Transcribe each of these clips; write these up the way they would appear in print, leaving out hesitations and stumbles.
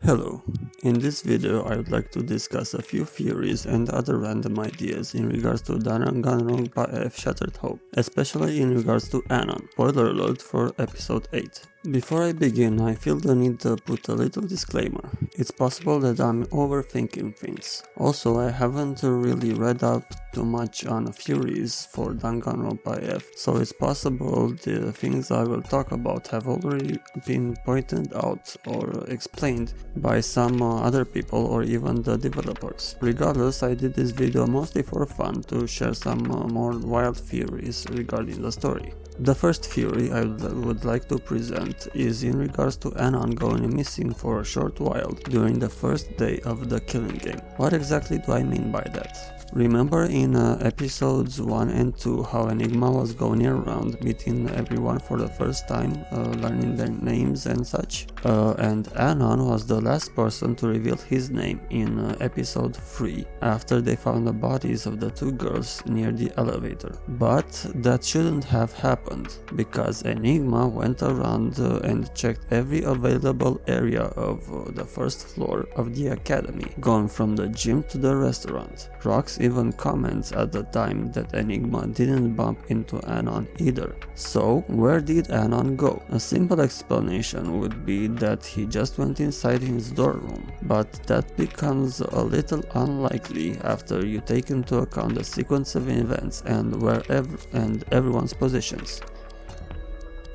Hello, in this video I would like to discuss a few theories and other random ideas in regards to Danganronpa F Shattered Hope, especially in regards to Anon. Spoiler alert for episode 8. Before I begin, I feel the need to put a little disclaimer. It's possible that I'm overthinking things. Also, I haven't really read up too much on theories for Danganronpa F, so it's possible the things I will talk about have already been pointed out or explained by some other people or even the developers. Regardless, I did this video mostly for fun to share some more wild theories regarding the story. The first theory I would like to present is in regards to Anon going missing for a short while during the first day of the killing game. What exactly do I mean by that? Remember in episodes 1 and 2 how Enigma was going around meeting everyone for the first time, learning their names and such? And Anon was the last person to reveal his name in episode 3 after they found the bodies of the two girls near the elevator. But that shouldn't have happened because Enigma went around and checked every available area of the first floor of the academy, going from the gym to the restaurant. Rox even comments at the time that Enigma didn't bump into Anon either. So, where did Anon go? A simple explanation would be that he just went inside his dorm room, but that becomes a little unlikely after you take into account the sequence of events and everyone's positions.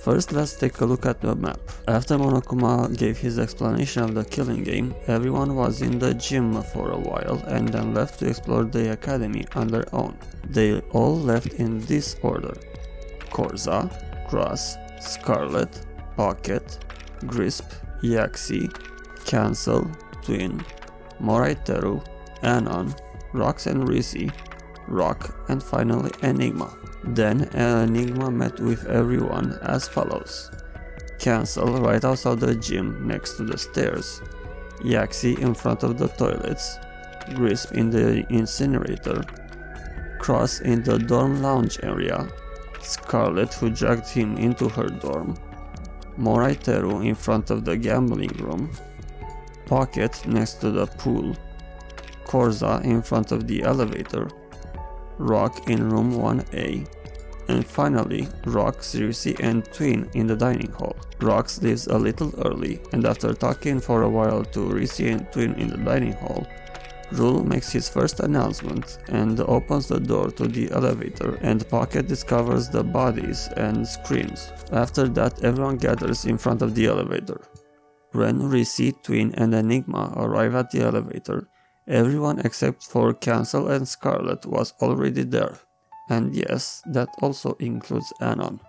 First, let's take a look at the map. After Monokuma gave his explanation of the killing game, everyone was in the gym for a while and then left to explore the academy on their own. They all left in this order: Korza, Cross, Scarlet, Pocket, Grisp, Yaxi, Cancel, Twin, Moraiteru, Anon, Rox and Risi, Rock, and finally Enigma. Then Enigma met with everyone as follows: Cancel right outside the gym next to the stairs, Yaxi in front of the toilets, Grisp in the incinerator, Cross in the dorm lounge area, Scarlet who dragged him into her dorm, Moraiteru in front of the gambling room, Pocket next to the pool, Korza in front of the elevator, Rock in room 1A, and finally Rox, Risi and Twin in the dining hall. Rox leaves a little early, and after talking for a while to Risi and Twin in the dining hall, Rule makes his first announcement and opens the door to the elevator, and Pocket discovers the bodies and screams. After that, everyone gathers in front of the elevator. When Risi, Twin and Enigma arrive at the elevator, everyone except for Cancel and Scarlet was already there. And yes, that also includes Anon.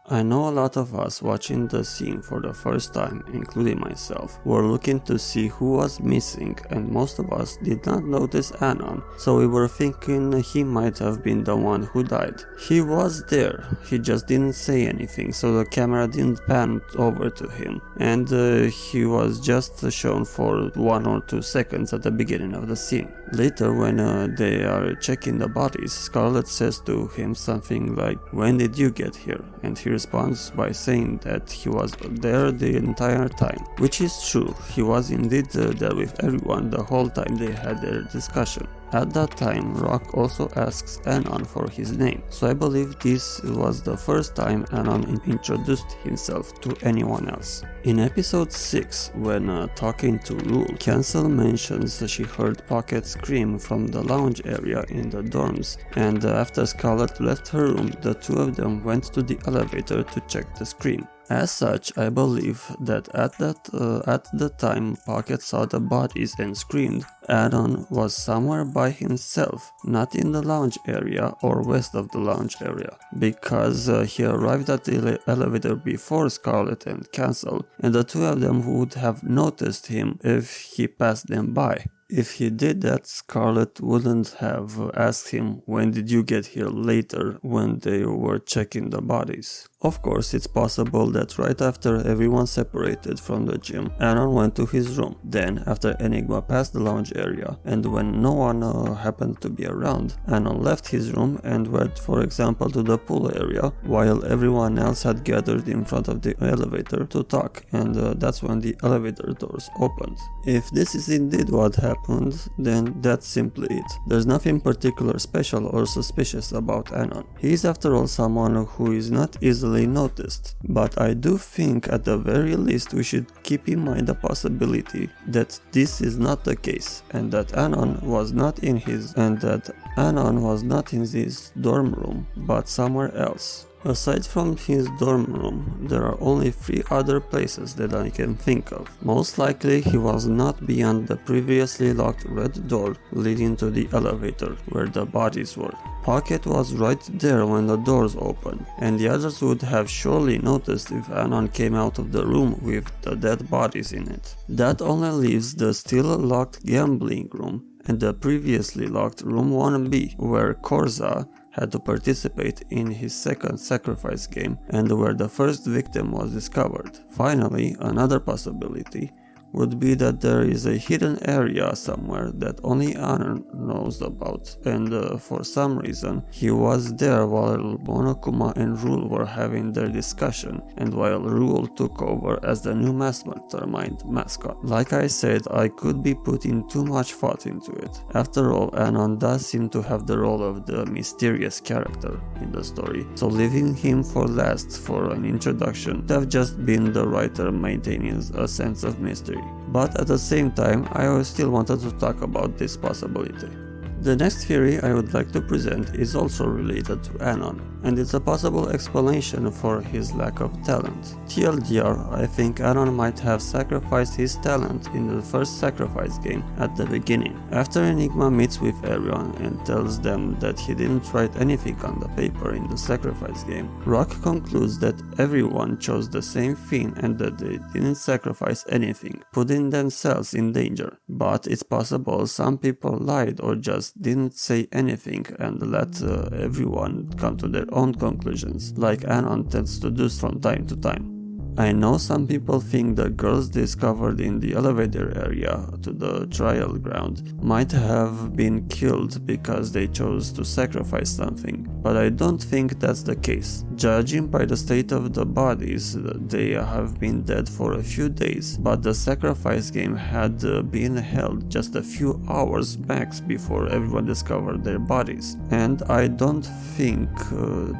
I know a lot of us watching the scene for the first time, including myself, were looking to see who was missing, and most of us did not notice Anon, so we were thinking he might have been the one who died. He was there, he just didn't say anything, so the camera didn't pan over to him, and he was just shown for 1 or 2 seconds at the beginning of the scene. Later, when they are checking the bodies, Scarlet says to him something like, "When did you get here?" And he responds by saying that he was there the entire time, which is true. He was indeed there with everyone the whole time they had their discussion. At that time, Rock also asks Anon for his name, so I believe this was the first time Anon introduced himself to anyone else. In episode 6, when talking to Rule, Cancel mentions she heard Pocket scream from the lounge area in the dorms, and after Scarlet left her room, the two of them went to the elevator to check the scream. As such, I believe that at the time Pocket saw the bodies and screamed, Anon was somewhere by himself, not in the lounge area or west of the lounge area, because he arrived at the elevator before Scarlet and Cancel, and the two of them would have noticed him if he passed them by. If he did that, Scarlett wouldn't have asked him when did you get here later when they were checking the bodies. Of course, it's possible that right after everyone separated from the gym, Anon went to his room. Then, after Enigma passed the lounge area, and when no one happened to be around, Anon left his room and went, for example, to the pool area, while everyone else had gathered in front of the elevator to talk, and that's when the elevator doors opened. If this is indeed what happened, then that's simply it. There's nothing particular special or suspicious about Anon. He is after all someone who is not easily noticed, but I do think at the very least we should keep in mind the possibility that this is not the case, and that Anon was not in his dorm room, but somewhere else. Aside from his dorm room, there are only 3 other places that I can think of. Most likely he was not beyond the previously locked red door leading to the elevator where the bodies were. Pocket was right there when the doors opened, and the others would have surely noticed if Anon came out of the room with the dead bodies in it. That only leaves the still locked gambling room and the previously locked room 1B, where Korza had to participate in his second sacrifice game and where the first victim was discovered. Finally, another possibility would be that there is a hidden area somewhere that only Anon knows about, and for some reason he was there while Monokuma and Rule were having their discussion, and while Rule took over as the new Mastermind mascot. Like I said, I could be putting too much thought into it. After all, Anon does seem to have the role of the mysterious character in the story, so leaving him for last for an introduction would have just been the writer maintaining a sense of mystery. But at the same time, I still wanted to talk about this possibility. The next theory I would like to present is also related to Anon, and it's a possible explanation for his lack of talent. TLDR, I think Anon might have sacrificed his talent in the first sacrifice game at the beginning. After Enigma meets with everyone and tells them that he didn't write anything on the paper in the sacrifice game, Rock concludes that everyone chose the same thing and that they didn't sacrifice anything, putting themselves in danger. But it's possible some people lied or just didn't say anything and let everyone come to their own conclusions, like Anon tends to do from time to time. I know some people think the girls discovered in the elevator area to the trial ground might have been killed because they chose to sacrifice something, but I don't think that's the case. Judging by the state of the bodies, they have been dead for a few days, but the sacrifice game had been held just a few hours max before everyone discovered their bodies, and I don't think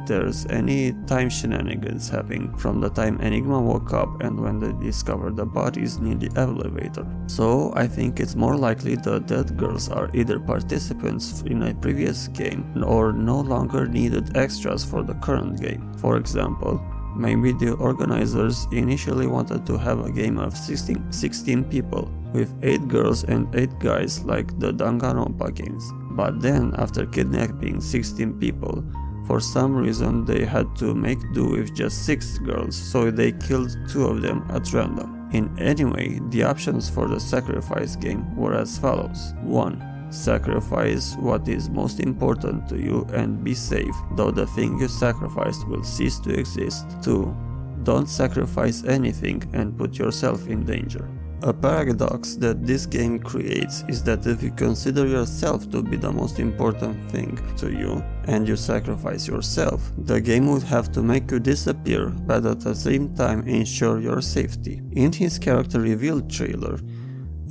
there's any time shenanigans happening from the time Enigma woke up and when they discovered the bodies near the elevator. So I think it's more likely the dead girls are either participants in a previous game or no longer needed extras for the current game. For example, maybe the organizers initially wanted to have a game of 16 people with 8 girls and 8 guys like the Danganronpa games, but then after kidnapping 16 people, for some reason they had to make do with just 6 girls, so they killed 2 of them at random. In any way, the options for the sacrifice game were as follows. 1. Sacrifice what is most important to you and be safe, though the thing you sacrificed will cease to exist. 2. Don't sacrifice anything and put yourself in danger. A paradox that this game creates is that if you consider yourself to be the most important thing to you and you sacrifice yourself, the game would have to make you disappear but at the same time ensure your safety. In his character reveal trailer,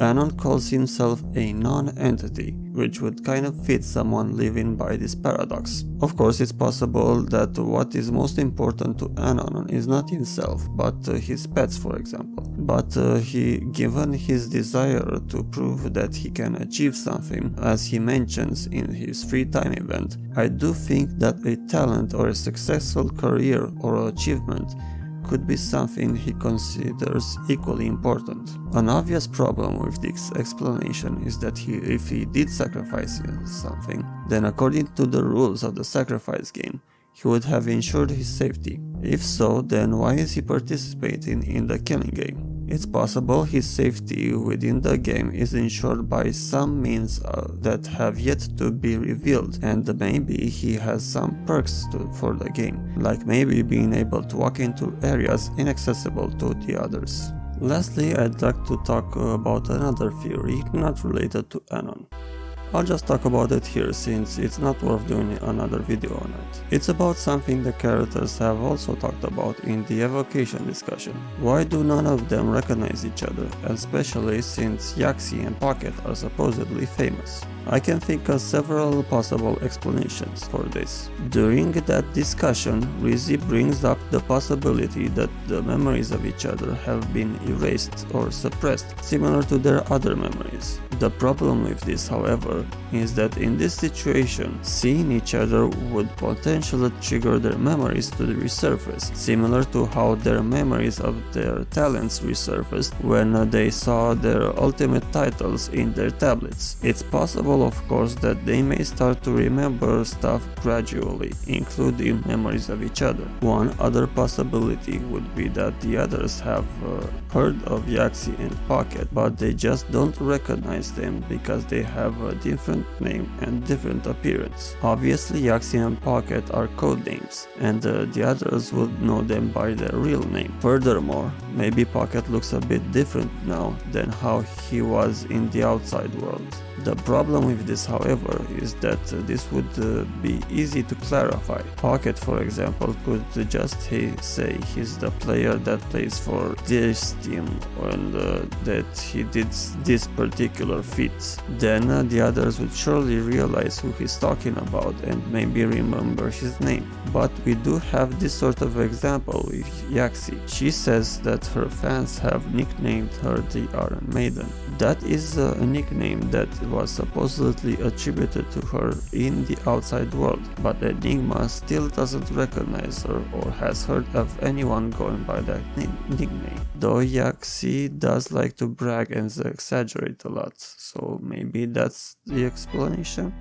Anon calls himself a non-entity, which would kind of fit someone living by this paradox. Of course, it's possible that what is most important to Anon is not himself, but his pets, for example. But given his desire to prove that he can achieve something, as he mentions in his free time event, I do think that a talent or a successful career or achievement could be something he considers equally important. An obvious problem with this explanation is that if he did sacrifice something, then according to the rules of the sacrifice game, he would have ensured his safety. If so, then why is he participating in the killing game? It's possible his safety within the game is ensured by some means that have yet to be revealed, and maybe he has some perks for the game, like maybe being able to walk into areas inaccessible to the others. Lastly, I'd like to talk about another theory not related to Anon. I'll just talk about it here since it's not worth doing another video on it. It's about something the characters have also talked about in the evocation discussion. Why do none of them recognize each other, especially since Yaxi and Pocket are supposedly famous? I can think of several possible explanations for this. During that discussion, Rizzy brings up the possibility that the memories of each other have been erased or suppressed, similar to their other memories. The problem with this, however, is that in this situation, seeing each other would potentially trigger their memories to resurface, similar to how their memories of their talents resurfaced when they saw their ultimate titles in their tablets. It's possible, of course, that they may start to remember stuff gradually, including memories of each other. One other possibility would be that the others have heard of Yaxi and Pocket, but they just don't recognize them because they have a different name and different appearance. Obviously, Yaxi and Pocket are code names, and the others would know them by their real name. Furthermore, maybe Pocket looks a bit different now than how he was in the outside world. The problem with this, however, is that this would be easy to clarify. Pocket, for example, could just say he's the player that plays for this team and that he did this particular feat. Then the others would surely realize who he's talking about and maybe remember his name. But we do have this sort of example with Yaxi. She says that her fans have nicknamed her the Iron Maiden. That is a nickname that was supposedly attributed to her in the outside world, but Enigma still doesn't recognize her or has heard of anyone going by that nickname. Though Yaxi does like to brag and exaggerate a lot, so maybe that's the explanation?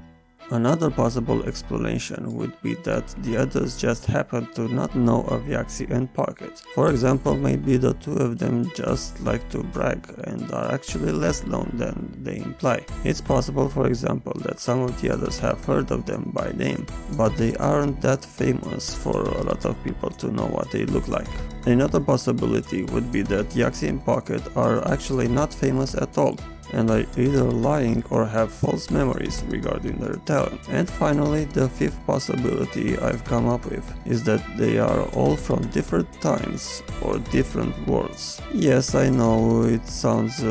Another possible explanation would be that the others just happen to not know of Yaxi and Pocket. For example, maybe the two of them just like to brag and are actually less known than they imply. It's possible, for example, that some of the others have heard of them by name, but they aren't that famous for a lot of people to know what they look like. Another possibility would be that Yaxi and Pocket are actually not famous at all, and are either lying or have false memories regarding their talent. And finally, the fifth possibility I've come up with is that they are all from different times or different worlds. Yes, I know it sounds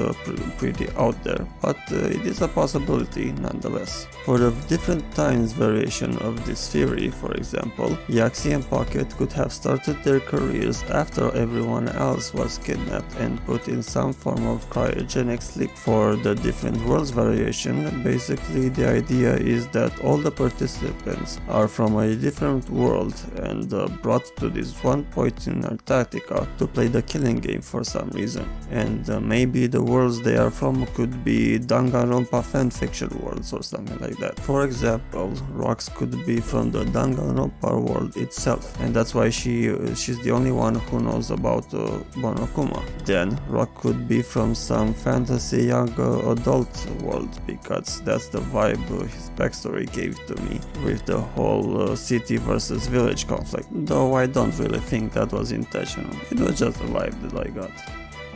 pretty out there, but it is a possibility nonetheless. For the different times variation of this theory, for example, Yaxi and Pocket could have started their careers after everyone else was kidnapped and put in some form of cryogenic sleep. For the different worlds variation, basically the idea is that all the participants are from a different world and brought to this one point in Antarctica to play the killing game for some reason. And maybe the worlds they are from could be Danganronpa fanfiction worlds or something like that. For example, Rox could be from the Danganronpa world itself, and that's why she's the only one who knows about Monokuma. Then Rock could be from some fantasy young adult world, because that's the vibe his backstory gave to me with the whole city versus village conflict, though I don't really think that was intentional. It was just a vibe that I got.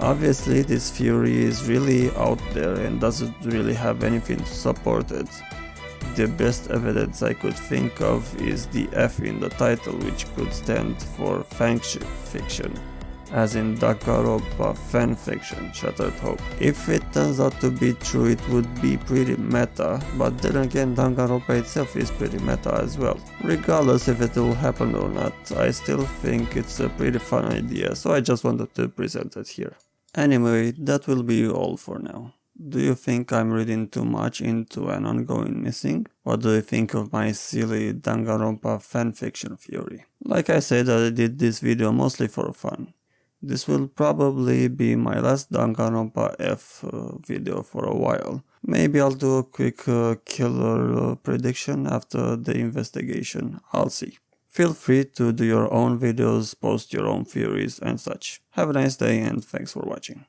Obviously, this theory is really out there and doesn't really have anything to support it. The best evidence I could think of is the F in the title, which could stand for fanfiction, as in Danganronpa fanfiction, Shattered Hope. If it turns out to be true, it would be pretty meta, but then again, Danganronpa itself is pretty meta as well. Regardless if it will happen or not, I still think it's a pretty fun idea, so I just wanted to present it here. Anyway, that will be all for now. Do you think I'm reading too much into Anon going missing? What do you think of my silly Danganronpa fanfiction theory? Like I said, I did this video mostly for fun. This will probably be my last Danganronpa F video for a while. Maybe I'll do a quick killer prediction after the investigation. I'll see. Feel free to do your own videos, post your own theories and such. Have a nice day and thanks for watching.